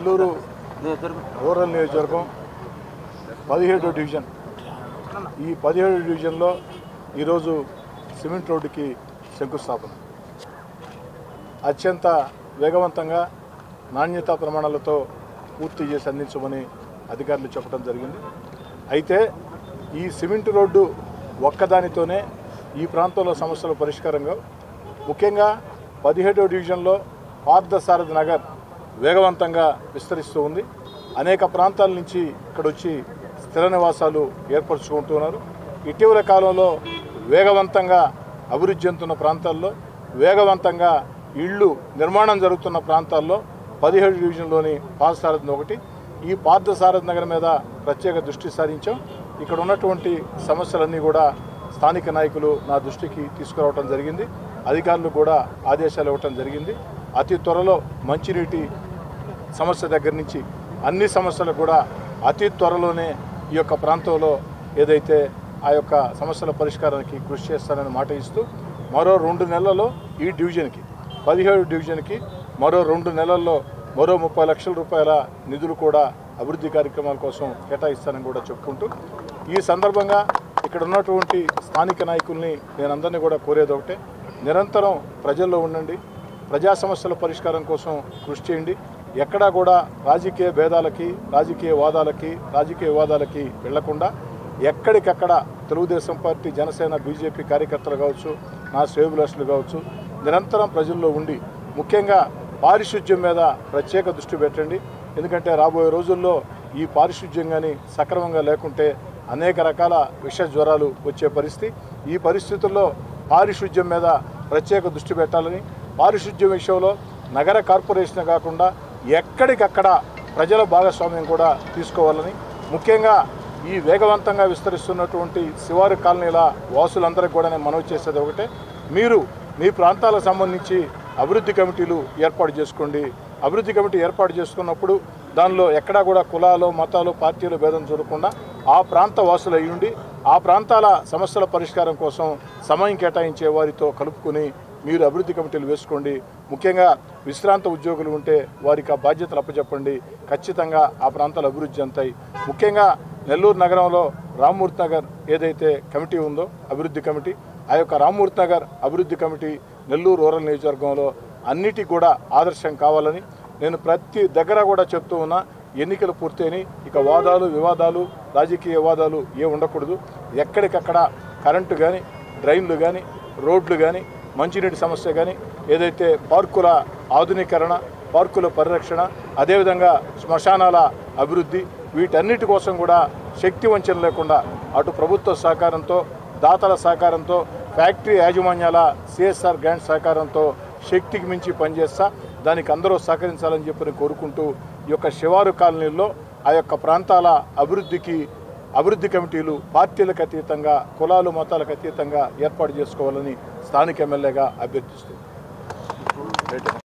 Nellore rural నియోజకవర్గం 17వ division. ఈ 17వ డివిజన్లో ఈరోజు సిమెంట్ రోడ్డుకి శంకుస్థాపన. అత్యంత వేగవంతంగా నాణ్యతా ప్రమాణాలతో పూర్తి చేసి అందించమని అధికారులు చెప్పడం జరిగింది. అయితే ఈ సిమెంట్ రోడ్డు ఒక్కదానితోనే ఈ ప్రాంతంలో సమస్యల పరిష్కారంగా ముఖ్యంగా 17వ డివిజన్లో పార్థసారథి నగర్ వేగవంతంగా విస్తరిస్తూ ఉంది. అనేక ప్రాంతాల నుంచి ఇక్కడ వచ్చి స్థిర నివాసాలు ఏర్పరచుకుంటున్నారు. ఇటీవల కాలంలో వేగవంతంగా అభివృద్ధి చెందుతున్న ప్రాంతాల్లో, వేగవంతంగా ఇళ్ళు నిర్మాణం జరుగుతున్న ప్రాంతాల్లో 17వ డివిజన్లోని పార్థసారథి ఒకటి. ఈ పార్థసారథి నగర్ మీద ప్రత్యేక దృష్టి సారించాం. ఇక్కడ ఉన్నటువంటి సమస్యలన్నీ కూడా స్థానిక నాయకులు నా దృష్టికి తీసుకురావడం జరిగింది. అధికారులు కూడా ఆదేశాలు ఇవ్వటం జరిగింది. అతి త్వరలో మంచినీటి సమస్య దగ్గర నుంచి అన్ని సమస్యలు కూడా అతి త్వరలోనే ఈ యొక్క ప్రాంతంలో ఏదైతే ఆ యొక్క సమస్యల పరిష్కారానికి కృషి చేస్తానని మాట ఇస్తూ మరో 2 నెలల్లో ఈ డివిజన్కి 17వ డివిజన్కి మరో 2 నెలల్లో మరో 30 లక్షల రూపాయల నిధులు కూడా అభివృద్ధి కార్యక్రమాల కోసం కేటాయిస్తానని కూడా చెప్పుకుంటూ ఈ సందర్భంగా ఇక్కడ ఉన్నటువంటి స్థానిక నాయకుల్ని నేను అందరినీ కూడా కోరేది ఒకటే, నిరంతరం ప్రజల్లో ఉండండి, ప్రజా సమస్యల పరిష్కారం కోసం కృషి చేయండి. ఎక్కడా కూడా రాజకీయ భేదాలకి, రాజకీయ వివాదాలకి వెళ్లకుండా ఎక్కడికక్కడ తెలుగుదేశం పార్టీ, జనసేన, బీజేపీ కార్యకర్తలు కావచ్చు, నా శ్రేయోభిలాషులు కావచ్చు, నిరంతరం ప్రజల్లో ఉండి ముఖ్యంగా పారిశుధ్యం మీద ప్రత్యేక దృష్టి పెట్టండి. ఎందుకంటే రాబోయే రోజుల్లో ఈ పారిశుధ్యం కానీ సక్రమంగా లేకుంటే అనేక రకాల విష జ్వరాలు వచ్చే పరిస్థితి. ఈ పరిస్థితుల్లో పారిశుధ్యం మీద ప్రత్యేక దృష్టి పెట్టాలని, పారిశుధ్యం విషయంలో నగర కార్పొరేషన్ కాకుండా ఎక్కడికక్కడ ప్రజల భాగస్వామ్యం కూడా తీసుకోవాలని, ముఖ్యంగా ఈ వేగవంతంగా విస్తరిస్తున్నటువంటి శివారు కాలనీల వాసులందరికీ కూడా నేను మనవి చేసేది ఒకటే, మీరు మీ ప్రాంతాలకు సంబంధించి అభివృద్ధి కమిటీలు ఏర్పాటు చేసుకోండి. అభివృద్ధి కమిటీ ఏర్పాటు చేసుకున్నప్పుడు దానిలో ఎక్కడా కూడా కులాలు, మతాలు, పార్టీలు భేదం చూడకుండా ఆ ప్రాంత వాసులు అయ్యుండి ఆ ప్రాంతాల సమస్యల పరిష్కారం కోసం సమయం కేటాయించే వారితో కలుపుకొని మీరు అభివృద్ధి కమిటీలు వేసుకోండి. ముఖ్యంగా విశ్రాంత ఉద్యోగులు ఉంటే వారికి ఆ బాధ్యతలు అప్పచెప్పండి. ఖచ్చితంగా ఆ ప్రాంతాలు అభివృద్ధి చెందుతాయి. ముఖ్యంగా నెల్లూరు నగరంలో రామ్మూర్తి నగర్ ఏదైతే కమిటీ ఉందో అభివృద్ధి కమిటీ, ఆ యొక్క రామ్మూర్తి నగర్ అభివృద్ధి కమిటీ నెల్లూరు రూరల్ నియోజకవర్గంలో అన్నిటికీ కూడా ఆదర్శం కావాలని నేను ప్రతి దగ్గర కూడా చెప్తూ ఉన్నా. ఎన్నికలు పూర్తయినాయి, ఇక వాదాలు, వివాదాలు, రాజకీయ వివాదాలు ఉండకూడదు. ఎక్కడికక్కడ కరెంటు కానీ, డ్రైన్లు కానీ, రోడ్లు కానీ, మంచినీటి సమస్య కానీ, ఏదైతే పార్కుల ఆధునీకరణ, పార్కుల పరిరక్షణ, అదేవిధంగా శ్మశానాల అభివృద్ధి, వీటన్నిటి కోసం కూడా శక్తి వంచన లేకుండా అటు ప్రభుత్వ సహకారంతో, దాతల సహకారంతో, ఫ్యాక్టరీ యాజమాన్యాల సిఎస్ఆర్ గ్రాంట్ సహకారంతో శక్తికి మించి పనిచేస్తా. దానికి అందరూ సహకరించాలని చెప్పి కోరుకుంటూ ఈ యొక్క శివారు కాలనీల్లో ఆ యొక్క ప్రాంతాల అభివృద్ధి కమిటీలు పార్టీలకు అతీతంగా, కులాలు, మతాలకు అతీతంగా ఏర్పాటు చేసుకోవాలని స్థానిక ఎమ్మెల్యేగా అభ్యర్థిస్తుంది.